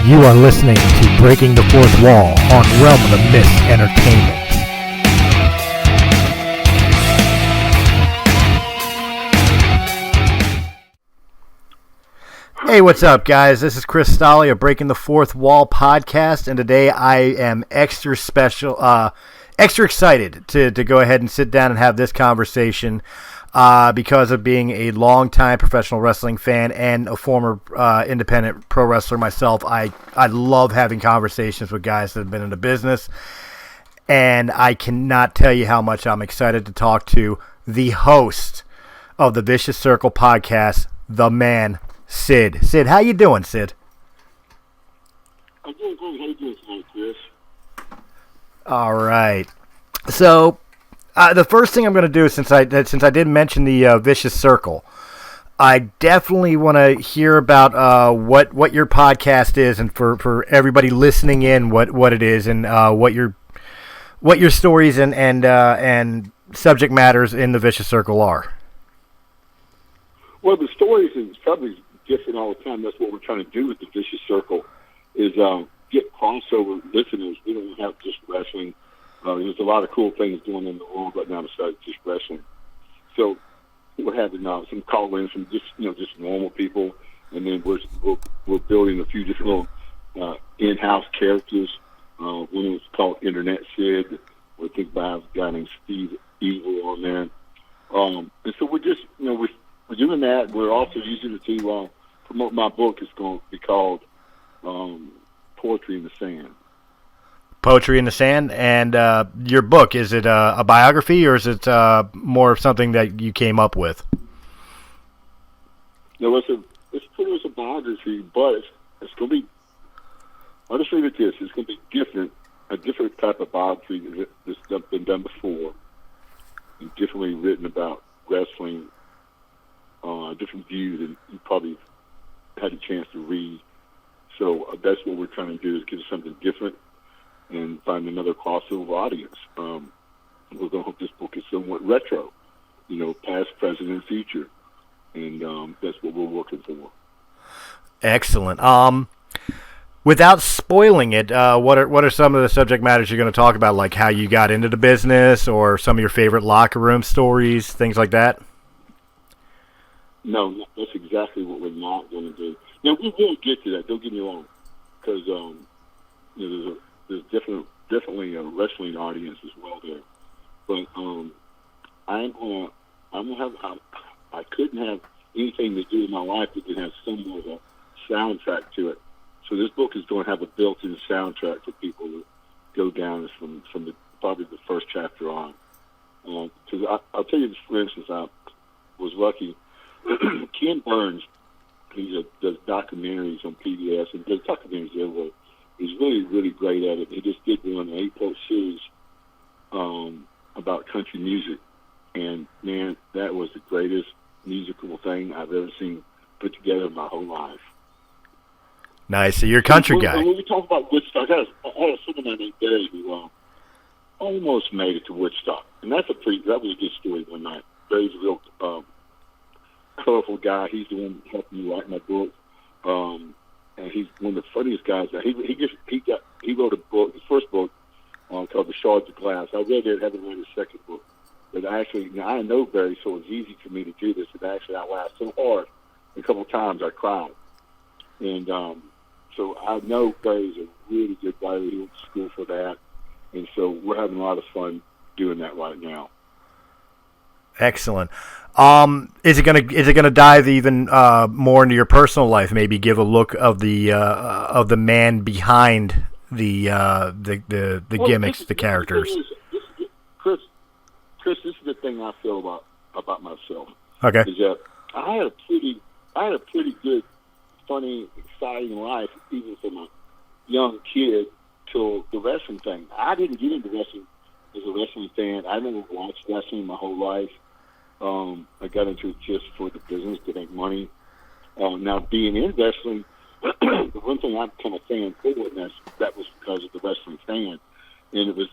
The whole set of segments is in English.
You are listening to Breaking the Fourth Wall on Realm of the Mist Entertainment. Hey, what's up, guys? This is Chris Stolley of Breaking the Fourth Wall podcast, and today I am extra excited to go ahead and sit down and have this conversation because of being a longtime professional wrestling fan and a former independent pro wrestler myself. I love having conversations with guys that have been in the business, and I cannot tell you how much I'm excited to talk to the host of the Vicious Circle podcast, the man, Sid. Sid, how you doing, Sid? I'm doing great. How you doing tonight, Chris? All right. So, the first thing I'm going to do, since I did mention the Vicious Circle, I definitely want to hear about what your podcast is, and for everybody listening in, what it is, and what your stories and subject matters in the Vicious Circle are. Well, the stories is probably different all the time. That's what we're trying to do with the Vicious Circle, is get crossover listeners. We don't have just wrestling. There's a lot of cool things going in the world right now besides just wrestling. So we're having some call-ins from just normal people, and then we're building a few different little in-house characters. One was called Internet Sid. We think about a guy named Steve Evil on there. And so we're just we're doing that. We're also using it to promote my book. It's going to be called Poetry in the Sand. Poetry in the Sand. And your book, is it a biography, or is it more of something that you came up with? No, it's pretty much a biography, but it's going to be, I'll just leave it this, it's going to be a different type of biography that's been done before, and differently written about wrestling, a different view than you probably had a chance to read. So that's what we're trying to do, is give us something different and find another crossover audience. We're going to hope this book is somewhat retro, past, present, and future. And that's what we're working for. Excellent. Without spoiling it, what are some of the subject matters you're going to talk about, like how you got into the business, or some of your favorite locker room stories, things like that? No, that's exactly what we're not going to do. Now, we will get to that, don't get me wrong, because there's definitely a wrestling audience as well there. But I couldn't have anything to do with my life that didn't have some of a soundtrack to it. So this book is going to have a built-in soundtrack for people to go down from probably the first chapter on. Because I'll tell you this, for instance, I was lucky. Ken Burns, he does documentaries on PBS, and does documentaries everywhere. He's really, really great at it. He just did one, an 8-part series about country music. And, man, that was the greatest musical thing I've ever seen put together in my whole life. Nice. So you're a country guy. When we talk about Woodstock, I had a friend named Barry who almost made it to Woodstock. And that was a good story one night. Barry's a real colorful guy. He's the one helping me write my book. And he's one of the funniest guys. He wrote a book, his first book, called The Shards of Glass. I read it, haven't read his second book. But I know Barry, so it's easy for me to do this. And actually, I laughed so hard. A couple of times I cried. And so I know Barry's a really good guy. He went to school for that. And so we're having a lot of fun doing that right now. Excellent. Is it gonna dive even more into your personal life? Maybe give a look of the man behind the gimmicks, the characters. Chris, this is the thing I feel about myself. Okay. Is that I had a pretty good, funny, exciting life, even from a young kid till the wrestling thing. I didn't get into wrestling as a wrestling fan. I never watched wrestling my whole life. I got into it just for the business, to make money. Now, being in wrestling, the one thing I'm kind of fan for, and that was because of the wrestling fan. And it was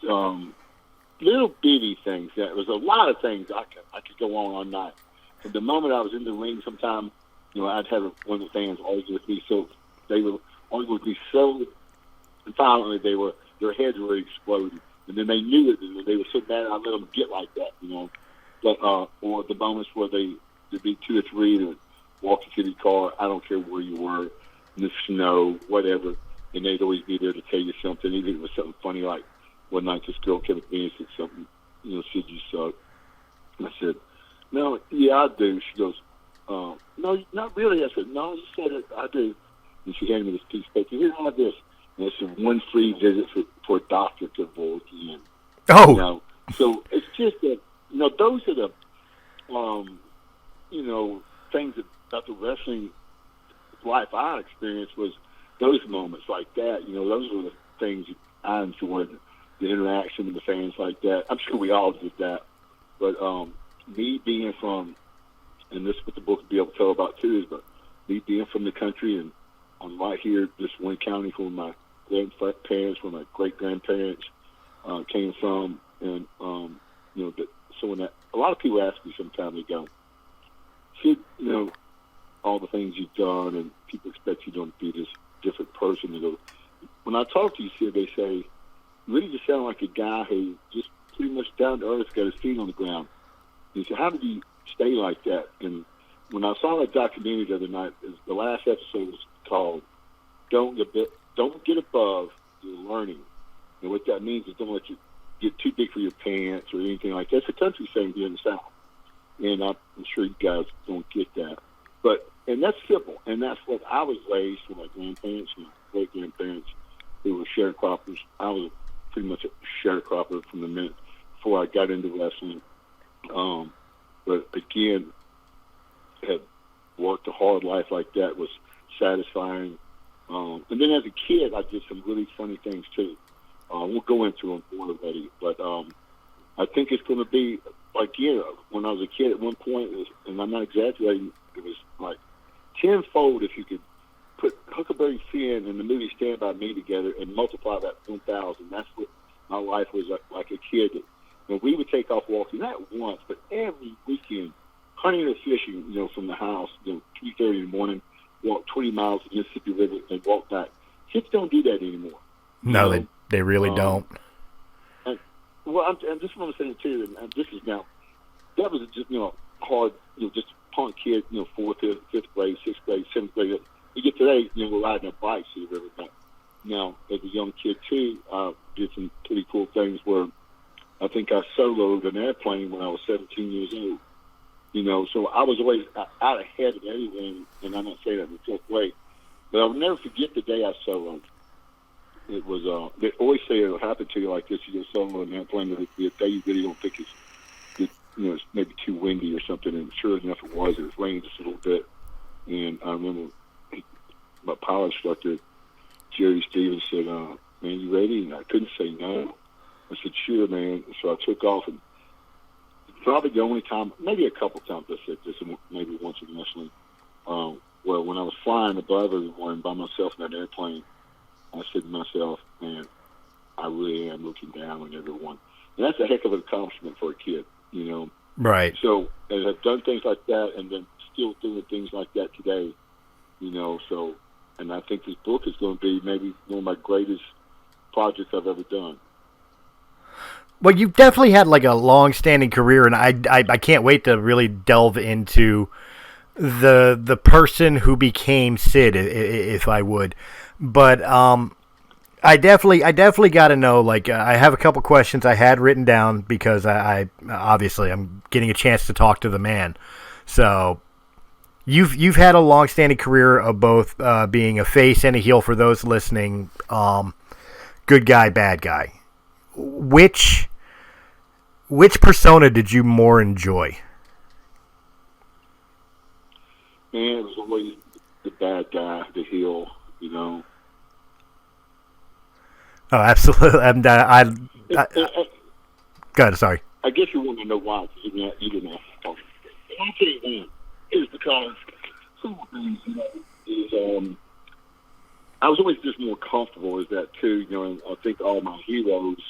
little bitty things. There was a lot of things I could go on all night. From the moment I was in the ring, sometime, I'd have one of the fans argue with me. So they would or it would be so violently their heads were exploding, and then they knew it, and they were so mad I let them get like that, But or the moments where there'd be 2 or 3 that walk into the car. I don't care where you were, in the snow, whatever, and they'd always be there to tell you something, even if it was something funny like one night this girl came up to me and said something, said you suck. And I said, no, yeah, I do. She goes, no, not really. I said, no, you said it, I do. And she handed me this piece of paper. Here, have this. And it's 1 free visit for a doctor to avoid again. Oh. So it's just that, those are the, things about the wrestling life I experienced was those moments like that. Those were the things I enjoyed, the interaction with the fans like that. I'm sure we all did that. But me being from, and this is what the book will be able to tell about too, is but me being from the country, and I'm right here, this one county where my grandparents, where my great-grandparents came from, and, so when that, a lot of people ask me sometimes, they go, Sid, all the things you've done, and people expect you to be this different person. They go, when I talk to you, Sid, they say, you really just sound like a guy who just pretty much down to earth, got his feet on the ground. He said, how did you stay like that? And when I saw that documentary the other night, the last episode was called Don't Get Above Your Learning. And what that means is don't let you get too big for your pants or anything like that. It's a country saying here in the South. And I'm sure you guys don't get that. And that's simple. And that's what I was raised with my grandparents and my great-grandparents who were sharecroppers. I was pretty much a sharecropper from the minute before I got into wrestling. But again, had worked a hard life like that, was satisfying. And then as a kid, I did some really funny things too. We'll go into them already, but I think it's going to be like, when I was a kid at one point, and I'm not exaggerating, it was like tenfold if you could put Huckleberry Finn and the movie Stand By Me together and multiply that 1,000. That's what my life was like a kid. And we would take off walking, not once, but every weekend, hunting or fishing, from the house, 3:30 in the morning, walk 20 miles to the Mississippi River and walk back. Kids don't do that anymore. No, they really don't. And this is what I'm saying too, and this is now, that was just, hard, just a punk kid, 4th, 5th grade, 6th grade, 7th grade. You get today, we're riding our bikes to the river. But now, as a young kid too, I did some pretty cool things where I think I soloed an airplane when I was 17 years old. So I was always out ahead of everything, and I'm not saying that in a tough way, but I'll never forget the day I soloed. It was, they always say it'll happen to you like this. You get solo in an airplane, it'll be a day you really don't think it's maybe too windy or something, and sure enough it was. It was raining just a little bit, and I remember my pilot instructor, Jerry Stevens, said, man, you ready? And I couldn't say no. I said, sure, man. So I took off, and probably the only time, maybe a couple times I said this, maybe once in wrestling, well, when I was flying above everyone by myself in that airplane, I said to myself, man, I really am looking down on everyone. And that's a heck of an accomplishment for a kid, Right. So, and I've done things like that, and then still doing things like that today, so, and I think this book is going to be maybe one of my greatest projects I've ever done. Well, you've definitely had like a long-standing career, and I can't wait to really delve into the person who became Sid, if I would. But I definitely got to know. Like, I have a couple questions I had written down because I obviously I'm getting a chance to talk to the man. So you've had a long-standing career of both being a face and a heel. For those listening, good guy, bad guy. Which persona did you more enjoy? Man, it was always the bad guy, the heel, Oh, absolutely. Go ahead, sorry. I guess you want to know why. You didn't ask. I'll tell you why. It's because some of the things, is I was always just more comfortable with that too. And I think all my heroes,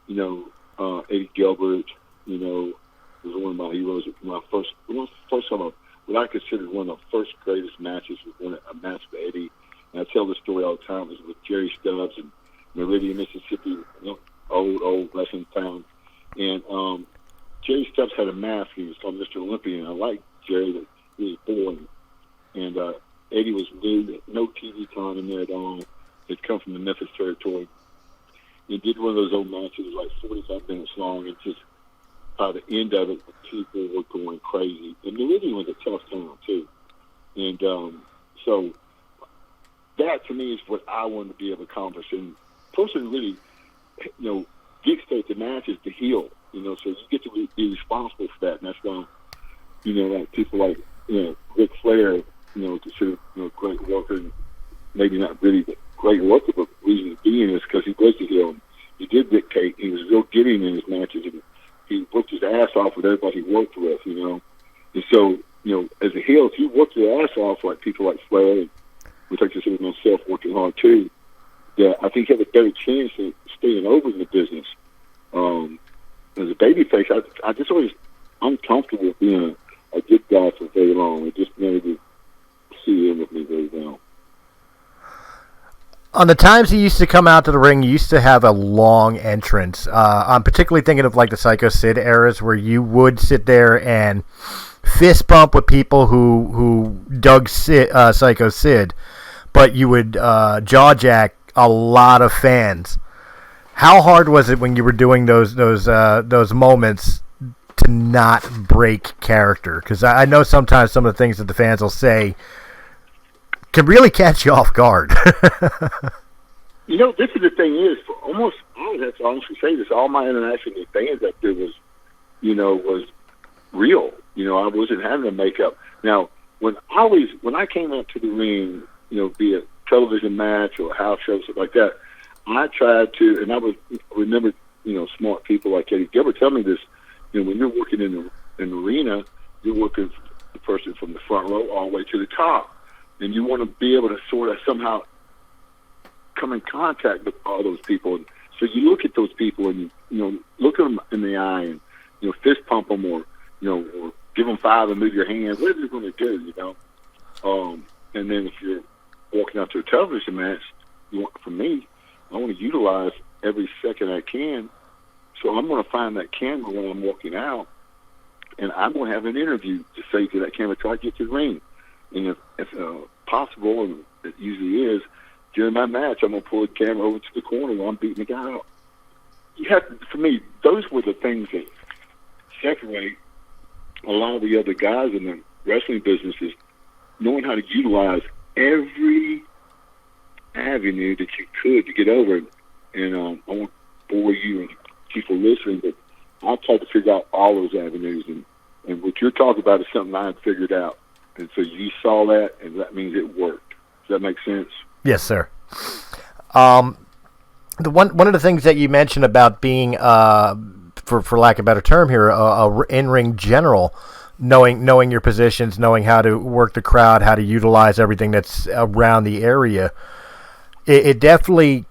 Eddie Gilbert, was one of my heroes. My first time, what I considered one of the first greatest matches was a match with Eddie. And I tell tell the story all the time. It was with Jerry Stubbs in Meridian, Mississippi, old wrestling town. And Jerry Stubbs had a mask. He was called Mr. Olympia, and I liked Jerry, but he was born. And Eddie was new, no TV time in there at all. He'd come from the Memphis territory. He did one of those old matches, like 45 minutes long, and just by the end of it, people were going crazy. And Meridian was a tough town, too. And so that, to me, is what I want to be able to accomplish. And person really, dictate the match is the heel, so you get to be responsible for that. And that's why, like people like, Ric Flair, considered, great worker, and maybe not really the great worker, but the reason being is because he was the heel. He did dictate. He was real giving in his matches, and he worked his ass off with everybody he worked with, And so, as a heel, if you work your ass off like people like Flair, and which I consider myself working hard too, that I think you have a better chance of staying over in the business. As a babyface, I just always uncomfortable with being a good guy for very long. It just never did see in with me very well. On the times he used to come out to the ring, you used to have a long entrance. I'm particularly thinking of like the Psycho Sid eras where you would sit there and fist bump with people who dug Psycho Sid, but you would jaw jack a lot of fans. How hard was it when you were doing those moments to not break character? Because I know sometimes some of the things that the fans will say can really catch you off guard. This is the thing is, for almost, I would have to honestly say this, all my interaction with fans up there was real. I wasn't having to make up. Now, when I came out to the ring, be it television match or house show, stuff like that, I tried to, and I would remember, smart people like Eddie Gilbert tell me this, when you're working in an arena, you're working the person from the front row all the way to the top. And you want to be able to sort of somehow come in contact with all those people. And so you look at those people and, look at them in the eye and, fist pump them or give them five and move your hands, whatever you're going to do, And then if you're walking out to a television match, for me, I want to utilize every second I can. So I'm going to find that camera when I'm walking out, and I'm going to have an interview to say to that camera until I get to the ring. And if possible, and it usually is, during my match, I'm going to pull the camera over to the corner while I'm beating the guy out. For me, those were the things that separate a lot of the other guys in the wrestling business, is knowing how to utilize every avenue that you could to get over it. And I won't bore you and people listening, but I tried to figure out all those avenues. And what you're talking about is something I had figured out. And so you saw that, and that means it worked. Does that make sense? Yes, sir. The one of the things that you mentioned about being, for lack of a better term here, a in-ring general, knowing your positions, knowing how to work the crowd, how to utilize everything that's around the area, it definitely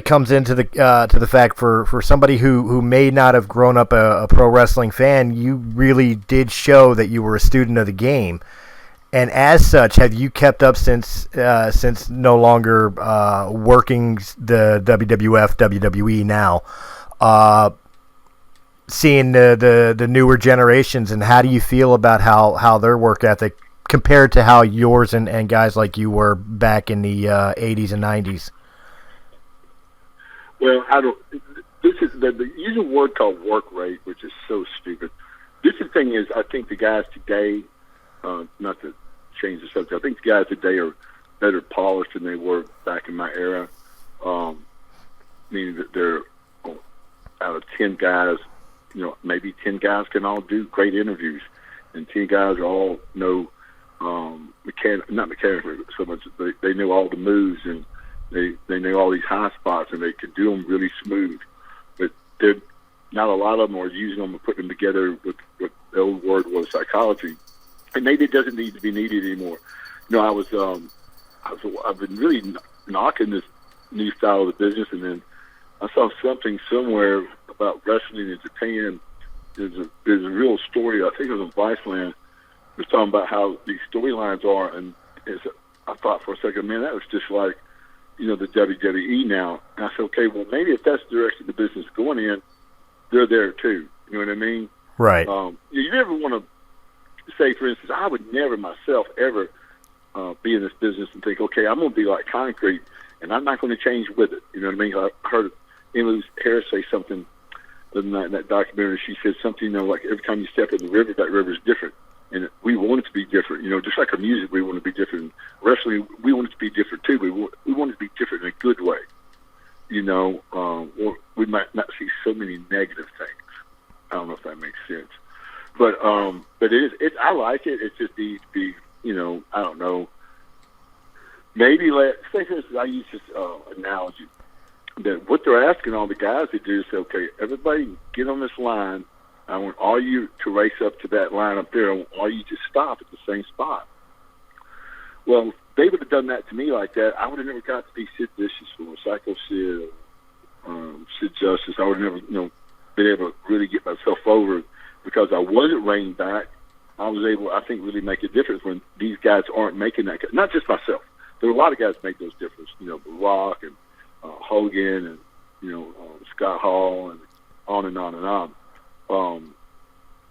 comes into the fact for somebody who may not have grown up a pro wrestling fan, you really did show that you were a student of the game. And as such, have you kept up since no longer working the WWF, WWE now, seeing the newer generations, and how do you feel about how their work ethic compared to how yours and guys like you were back in the 80s and 90s? Well, this is the use a word called work rate, which is so stupid. This is the thing is, I think the guys today, not to change the subject, I think the guys today are better polished than they were back in my era. Meaning that they're out of 10 guys, maybe 10 guys can all do great interviews, and 10 guys all know not mechanical so much. They know all the moves, and they know all these high spots, and they can do them really smooth. But not a lot of them are using them and putting them together with what the old word was psychology. And maybe it doesn't need to be needed anymore. I've been really knocking this new style of the business, and then I saw something somewhere about wrestling in Japan. There's a real story. I think it was on Viceland. It was talking about how these storylines are, and I thought for a second, man, that was just like, the WWE now. And I said, okay, well, maybe if that's the direction the business is going in, they're there too. You know what I mean? Right. You never want to say, for instance, I would never myself ever be in this business and think, okay, I'm going to be like concrete, and I'm not going to change with it. You know what I mean? I heard Emily Harris say something in that documentary. She said something, like every time you step in the river, that river is different. And we want it to be different. Just like our music, we want to be different. Wrestling, we want it to be different too. We want it to be different in a good way. We might not see so many negative things. I don't know if that makes sense. But it is. I like it. It just needs to be, I don't know. Maybe say this. I use this analogy that what they're asking all the guys to do is say, okay, everybody get on this line. I want all you to race up to that line up there. I want all you to stop at the same spot. Well, if they would have done that to me like that, I would have never got to be Sid Vicious or Psycho Sid, Sid Justice. I would have never, been able to really get myself over because I wasn't reigned back. I was able, I think, really make a difference when these guys aren't making that. Not just myself. There are a lot of guys that make those differences. The Rock and Hogan and Scott Hall and on and on and on.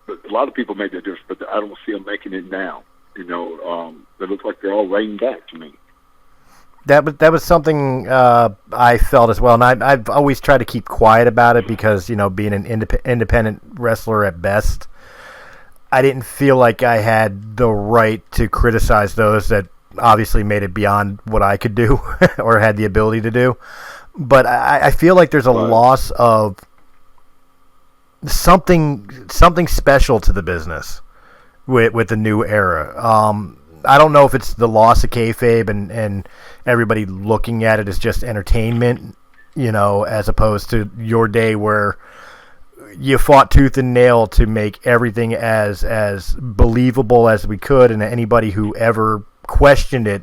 But a lot of people make that difference, but I don't see them making it now. They look like they're all reigned back to me. That was something I felt as well, and I've always tried to keep quiet about it because being an independent wrestler at best, I didn't feel like I had the right to criticize those that obviously made it beyond what I could do or had the ability to do. But I feel like there's a loss of something special to the business with the new era. I don't know if it's the loss of kayfabe and everybody looking at it as just entertainment, as opposed to your day where you fought tooth and nail to make everything as believable as we could, and anybody who ever questioned it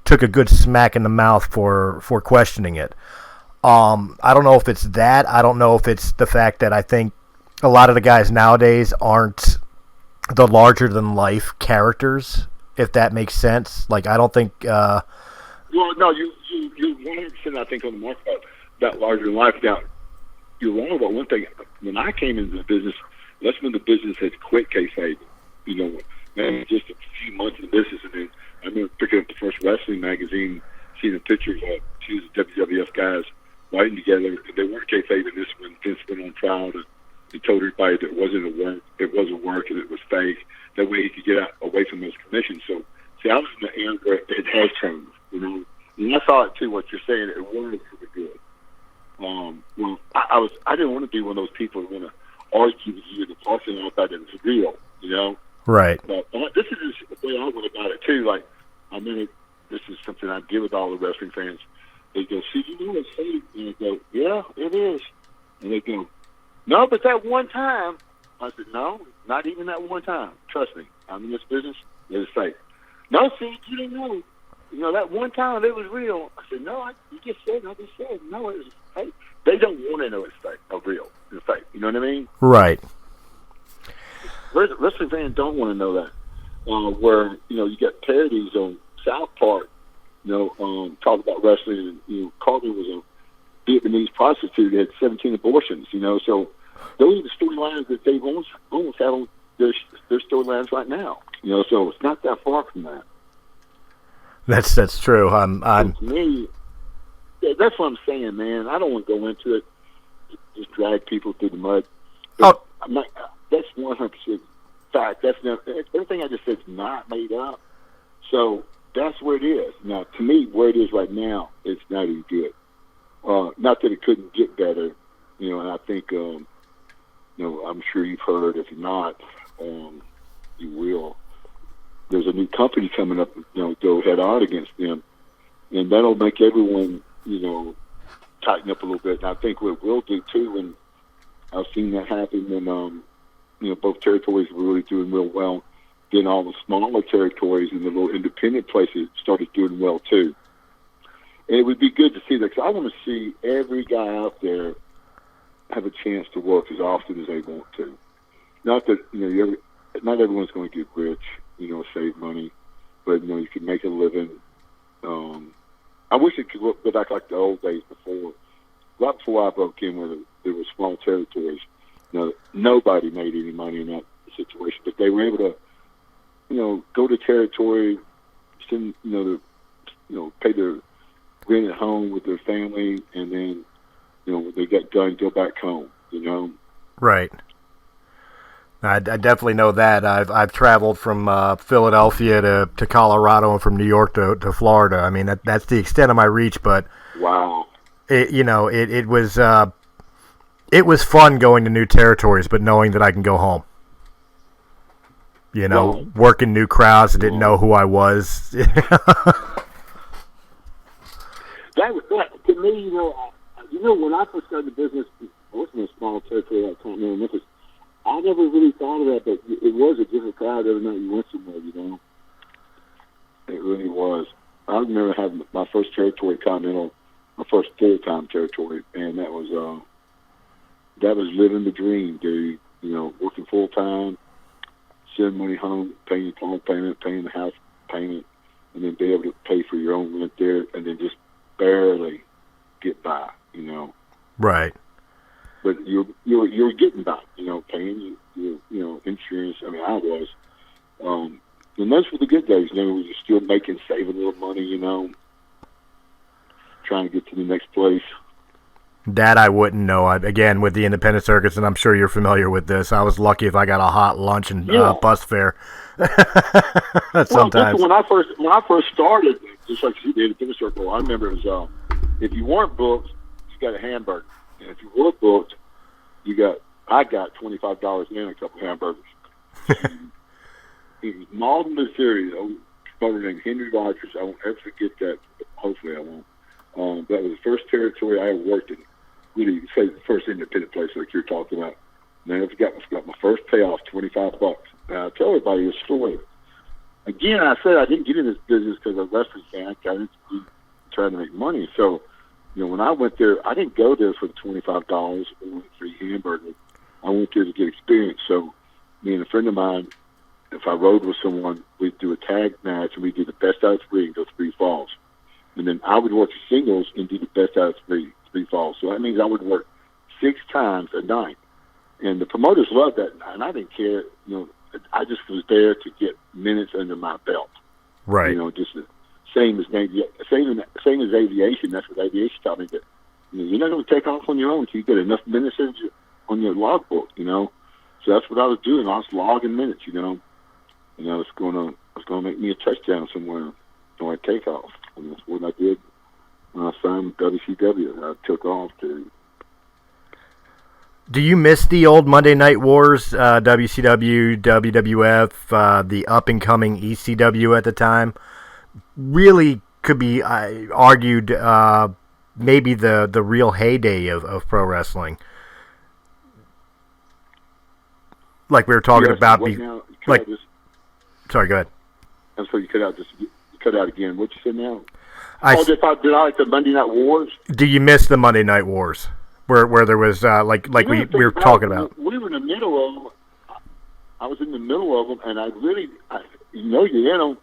took a good smack in the mouth for questioning it. I don't know if it's that. I don't know if it's the fact that I think a lot of the guys nowadays aren't the larger-than-life characters, if that makes sense. Like, I don't think... Well, no, you 100% I think on the mark about that larger-than-life. Now, you're wrong about one thing. When I came into the business, that's when the business had quit kayfabe. Man, just a few months in the business, and then I remember picking up the first wrestling magazine, seeing a picture of two of the WWF guys fighting together. They weren't kayfabe, this when Vince went on trial to told everybody that it wasn't work, and it was fake. That way he could get away from those commissions. So, see, I was in the era where it has changed, And I saw it too. What you're saying, it was pretty good. Well, I didn't want to be one of those people who want to argue with you in the parking lot that it was real, Right. But this is just the way I went about it too. Like, this is something I deal with all the wrestling fans. They go, see, it's fake. And I go, yeah, it is. And they go, no, but that one time. I said, no, not even that one time. Trust me, I'm in this business. It's fake. No, see, you didn't know. That one time it was real. I said, no, you just said, I just said, no, it was fake. They don't want to know it's fake or real. It's fake. You know what I mean? Right. Wrestling fans don't want to know that. Where, you got parodies on South Park, talk about wrestling. And, Carmen was a Vietnamese prostitute that had 17 abortions, so those are the storylines that they've almost had on their storylines right now. So it's not that far from that. That's true. To me, that's what I'm saying, man. I don't want to go into it, just drag people through the mud. But that's 100% fact. That's everything I just said is not made up. So that's where it is. Now, to me, where it is right now, it's not even good. Not that it couldn't get better, and I think, I'm sure you've heard. If not, you will. There's a new company coming up, go head on against them, and that'll make everyone, tighten up a little bit. And I think what it will do too, and I've seen that happen when, both territories were really doing real well. Then all the smaller territories and the little independent places started doing well too. And it would be good to see that, because I want to see every guy out there have a chance to work as often as they want to. Not that, not everyone's going to get rich, save money. but you could make a living. I wish it could go back like the old days before. Right before I broke in, where there were small territories. Nobody made any money in that situation, but they were able to, go to territory, send, pay their rent at home with their family, and then, when they got done, go back home. Right. I definitely know that. I've traveled from Philadelphia to Colorado and from New York to Florida. I mean, that's the extent of my reach. But wow, it was fun going to new territories, but knowing that I can go home. Wow. Working new crowds that didn't know who I was. That to me, when I first started the business, I was in a small territory like Continental Memphis. I never really thought of that, but it was a different crowd every night you went somewhere, It really was. I remember having my first territory, Continental, my first full-time territory, and that was living the dream, dude. Working full-time, sending money home, paying your car payment, paying the house payment, and then be able to pay for your own rent there, and then just barely get by, Right. But you're getting by, paying your insurance. I mean, I was, and those were the good days. When you're still saving a little money, trying to get to the next place. That I wouldn't know. Again, with the independent circuits, and I'm sure you're familiar with this, I was lucky if I got a hot lunch and bus fare. Sometimes. When I first started, just like you did, independent circle, I remember it was if you weren't booked, you got a hamburger. And if you were booked, I got $25 and a couple hamburgers. It was Malden, Missouri. A promoter named Henry Rogers. I won't ever forget that. Hopefully, I won't. That was the first territory I ever worked in. Really, say the first independent place like you're talking about. And I got my first payoff, $25. Now I tell everybody this story. Again, I said I didn't get in this business because I'm a wrestling fan. I got into trying to make money. So, when I went there, I didn't go there for the $25 or free hamburger. I went there to get experience. So, me and a friend of mine, if I rode with someone, we'd do a tag match and we'd do the best out of three and go 3 falls. And then I would work the singles and do the best out of 3 falls. So that means I would work 6 times a night. And the promoters loved that, and I didn't care. I just was there to get minutes under my belt. Right. Just the same as aviation. That's what aviation taught me. That you're not going to take off on your own until you get enough minutes on your logbook. So that's what I was doing. I was logging minutes. It's going to make me a touchdown somewhere when I take off. And that's what I did when I signed WCW. I took off to. Do you miss the old Monday Night Wars, WCW, WWF, the up-and-coming ECW at the time? Really could be argued maybe the real heyday of pro wrestling. Like we were talking about. Sorry, go ahead. I'm sorry, you cut out again. What you said now? Did I like the Monday Night Wars? Do you miss the Monday Night Wars? Where there was we were talking about. We were in the middle of them. I was in the middle of them, and you're in them.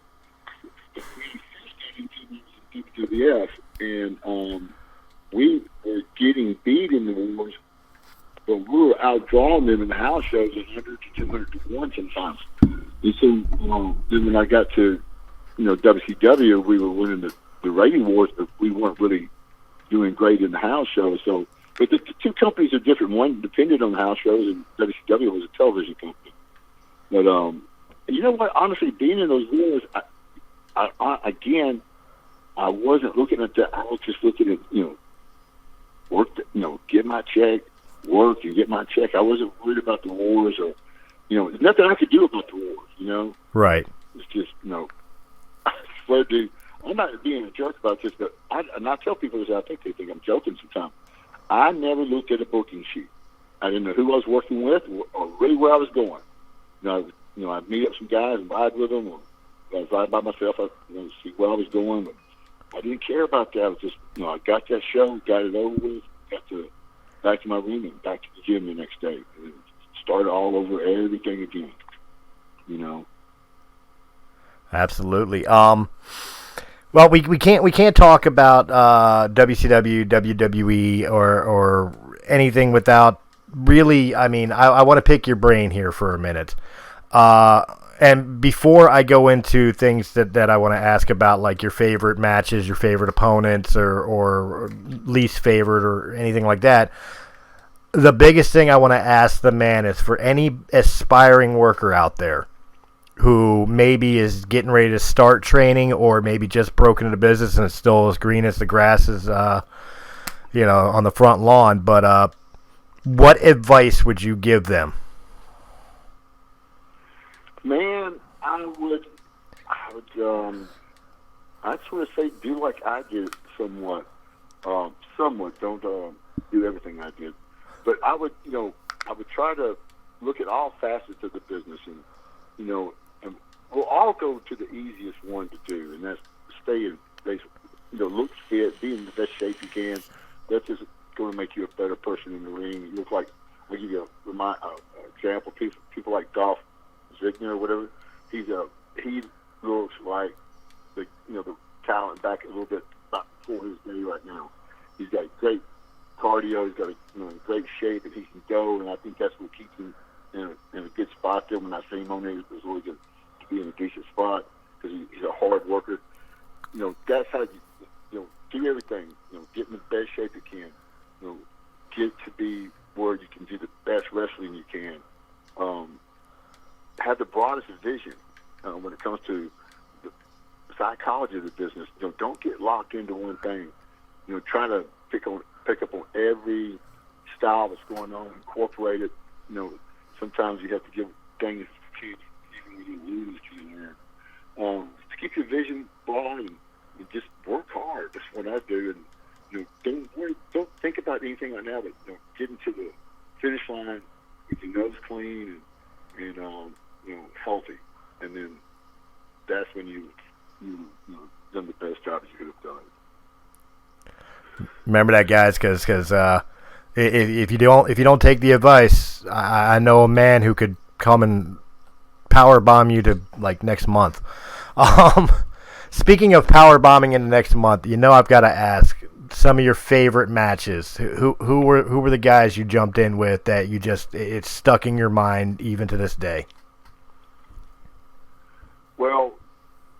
WWF, and we were getting beat in the wars, but we were outdrawing them in the house shows 100 to 200 to 1 sometimes. And so then when I got to WCW, we were winning the rating wars, but we weren't really doing great in the house shows. So, but the two companies are different. One depended on the house shows, and WCW was a television company. But you know what? Honestly, being in those wars, I wasn't looking at that. I was just looking at work. Get my check, work, and get my check. I wasn't worried about the wars, or there's nothing I could do about the wars. Right. It's just I swear, dude. I'm not being a jerk about this, but I tell people this. I think they think I'm joking sometimes. I never looked at a booking sheet. I didn't know who I was working with or really where I was going. I'd meet up some guys and ride with them, or I'd ride by myself. I'd see where I was going, but I didn't care about that. I was just, I got that show, got it over with, back to my room and back to the gym the next day, and started all over everything again. Absolutely. Well, we can't talk about WCW, WWE, or anything without really. I mean, I want to pick your brain here for a minute. And before I go into things that I want to ask about, like your favorite matches, your favorite opponents, or least favorite, or anything like that, the biggest thing I want to ask the man is for any aspiring worker out there who maybe is getting ready to start training or maybe just broken into business and it's still as green as the grass is, on the front lawn. But what advice would you give them? Man, I just want to say do like I did somewhat. Don't do everything I did. But I would try to look at all facets of the business and we'll all go to the easiest one to do, and that's stay in base, look fit, be in the best shape you can. That's just going to make you a better person in the ring. You look like, I'll give you a example. People like Dolph Ziggler or whatever. He looks like the talent back a little bit about before his day right now. He's got great cardio. He's got great shape, and he can go. And I think that's what keeps him in a good spot there. When I see him on there, it's really good to be in a decent spot because he's a hard worker. That's how you do everything. Get in the best shape you can. Get to be where you can do the best wrestling you can. Have the broadest vision when it comes to the psychology of the business. Don't get locked into one thing. Try to pick up on every style that's going on, incorporate it. Sometimes you have to give things to even when you lose to your to keep your vision broad and just work hard. That's what I do. And don't think about anything right now, but get into the finish line with your nose clean and healthy, and then that's when you done the best job you could have done. Remember that, guys, because if you don't take the advice, I know a man who could come and power bomb you to like next month. Speaking of power bombing in the next month, I've got to ask some of your favorite matches. Who were the guys you jumped in with that you just it's stuck in your mind even to this day? Well,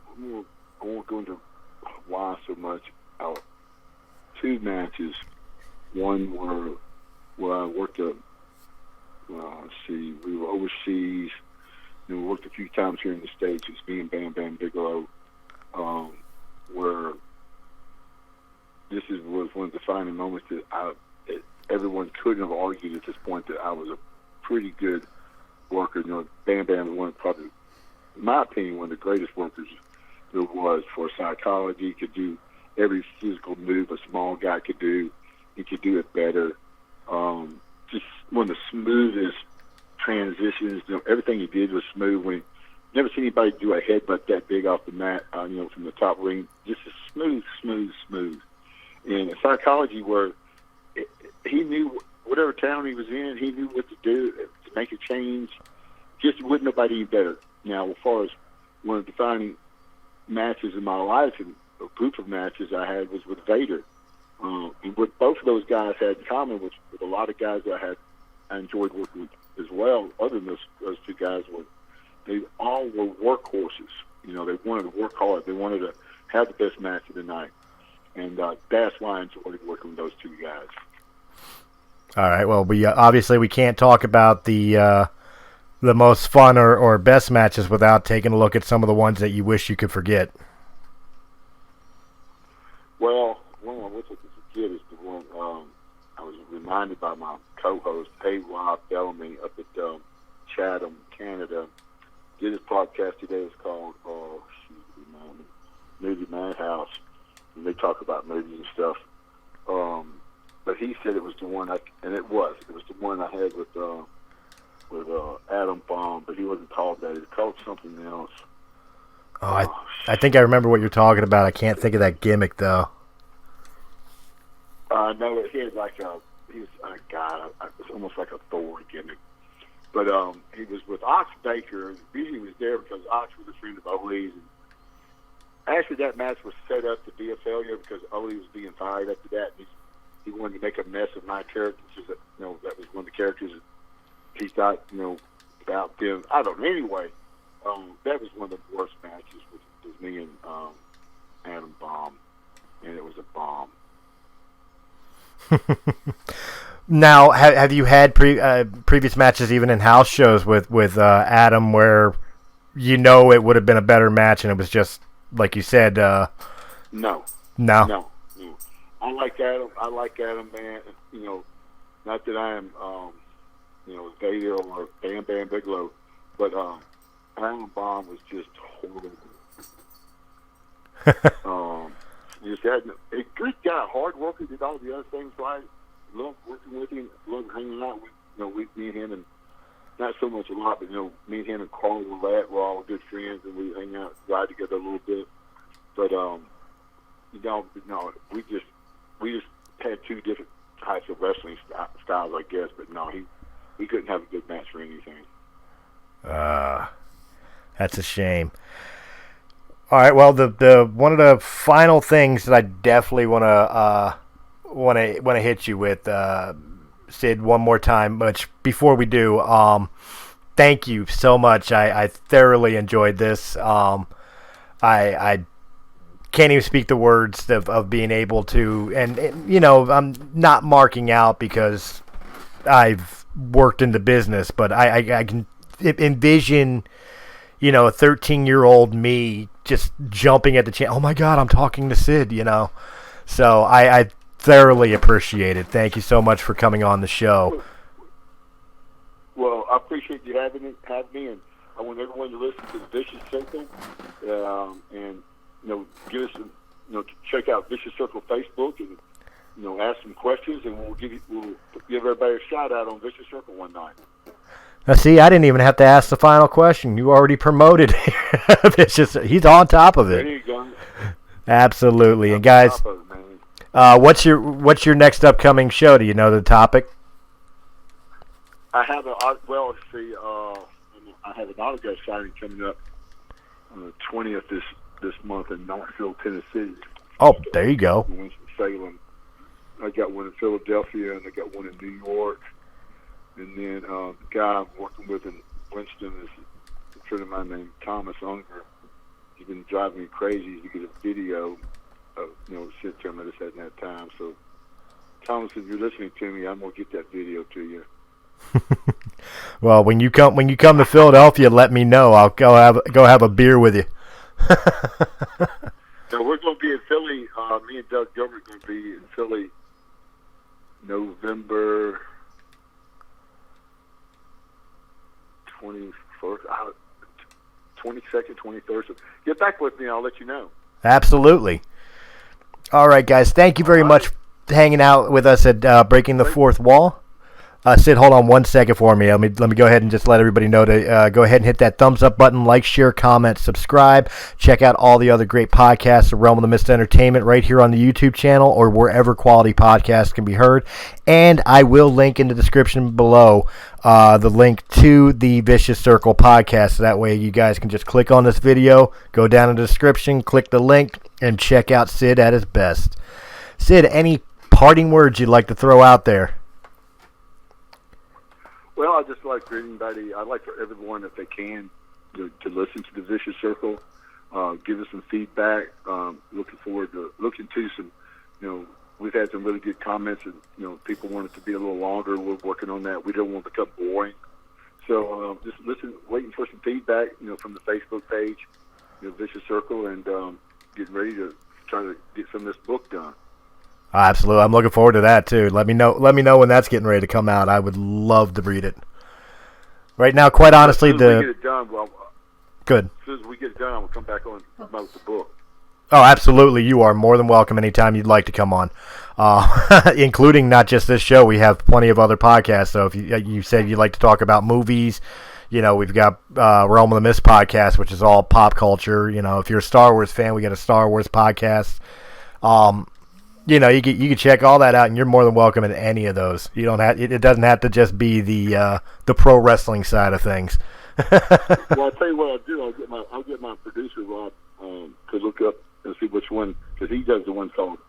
I won't go into why so much. Two matches. One where I worked we were overseas. We worked a few times here in the States. It's me and Bam Bam Bigelow, where this was one of the defining moments that everyone couldn't have argued at this point that I was a pretty good worker. Bam Bam was probably, in my opinion, one of the greatest workers there was for psychology. He could do every physical move a small guy could do. He could do it better. Just one of the smoothest transitions. Everything he did was smooth. When never seen anybody do a headbutt that big off the mat. From the top ring, just a smooth. And psychology, where he knew whatever town he was in, he knew what to do to make a change. Just wouldn't nobody any better. Now, as far as one of the defining matches in my life and a group of matches I had was with Vader. And what both of those guys had in common was with a lot of guys that I enjoyed working with as well, other than those two guys, they all were workhorses. They wanted to work hard. They wanted to have the best match of the night. And that's why I enjoyed working with those two guys. All right. Well, we obviously we can't talk about the most fun or best matches without taking a look at some of the ones that you wish you could forget. Well, one I wish I could forget is the one I was reminded by my co-host, Rob Bellamy, up at Chatham, Canada. Did his podcast today. It's called Movie Madhouse, and they talk about movies and stuff. But he said it was the one, it was the one I had with Adam Bomb, but he wasn't called that. He was called something else. Oh, I think I remember what you're talking about. I can't think of that gimmick though. No, he had he was a guy. It was almost like a Thor gimmick. But he was with Ox Baker. The reason he was there because Ox was a friend of Ollie's, Actually, that match was set up to be a failure because Odie was being fired after that. He wanted to make a mess of my character. That was one of the characters that he thought, about them. I don't know. Anyway, that was one of the worst matches was me and Adam Bomb, and it was a bomb. Now, have you had previous matches even in house shows with Adam where it would have been a better match and it was just like you said? No. I like Adam, man. Not that I am Vader or Bam Bam Bigelow, but Adam Bomb was just horrible. Just had a good guy, hard worker, did all the other things right. Loved working with him, loved hanging out with me and him, and not so much a lot, but me and him and Carl Roulette were all good friends, and we hang out, ride together a little bit. But we just had two different types of wrestling styles, I guess. But no, we couldn't have a good match for anything. That's a shame. All right, well, the one of the final things that I definitely want to hit you with, Sid, one more time. But before we do, thank you so much. I thoroughly enjoyed this. I can't even speak the words of being able to, and I'm not marking out because I've worked in the business, but I can envision, a 13-year-old me just jumping at the chance. Oh my God, I'm talking to Sid, So I thoroughly appreciate it. Thank you so much for coming on the show. Well, I appreciate you having me, and I want everyone to listen to the Vicious Circle, and give us check out Vicious Circle Facebook, and ask some questions, and we'll give everybody a shout out on Vicious Circle one night. Now, see, I didn't even have to ask the final question. You already promoted Vicious. He's on top of it. There you go. Absolutely, and guys, what's your next upcoming show? Do you know the topic? I have I have an autograph signing coming up on the 20th this month in Knoxville, Tennessee. Oh, there you go. Winston-Salem. I got one in Philadelphia, and I got one in New York. And then the guy I'm working with in Winston is a friend of mine named Thomas Unger. He's been driving me crazy to get a video of, sent to him. I just hadn't had time. So, Thomas, if you're listening to me, I'm going to get that video to you. Well, when you come to Philadelphia, let me know. I'll go have a beer with you. So we're going to be in Philly. Me and Doug Gilbert are going to be in Philly November 21st, 22nd, 23rd. So get back with me. I'll let you know. Absolutely. All right, guys. Thank you very much for hanging out with us at Breaking the Fourth Wall. Sid, hold on 1 second for me. Let me go ahead and just let everybody know to go ahead and hit that thumbs up button, like, share, comment, subscribe. Check out all the other great podcasts of Realm of the Mist Entertainment right here on the YouTube channel or wherever quality podcasts can be heard. And I will link in the description below the link to the Vicious Circle podcast. So that way you guys can just click on this video, go down in the description, click the link, and check out Sid at his best. Sid, any parting words you'd like to throw out there? Well, I just like for anybody, I'd like for everyone, if they can, to listen to the Vicious Circle, give us some feedback. Looking forward to looking to some, we've had some really good comments, and people want it to be a little longer. We're working on that. We don't want to become boring, so just listen, waiting for some feedback, from the Facebook page, Vicious Circle, and getting ready to try to get some of this book done. Absolutely. I'm looking forward to that, too. Let me know when that's getting ready to come out. I would love to read it. Right now, quite honestly, as soon as we get it done, good. As soon as we get it done, I'm going to come back on and promote the book. Oh, absolutely. You are more than welcome anytime you'd like to come on, including not just this show. We have plenty of other podcasts. So if you said you'd like to talk about movies, we've got Realm of the Mist podcast, which is all pop culture. If you're a Star Wars fan, we got a Star Wars podcast. You can check all that out, and you're more than welcome in any of those. You don't have it doesn't have to just be the pro wrestling side of things. Well, I'll tell you what I'll do. I'll get my producer Rob could look up and see which one, because he does the one called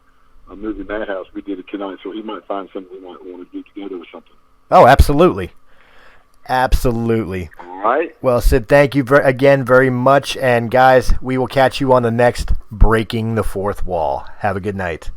Movie Madhouse. We did it tonight, so he might find something we might want to do together or something. Oh, absolutely. Absolutely. All right. Well, Sid, thank you again very much. And, guys, we will catch you on the next Breaking the Fourth Wall. Have a good night.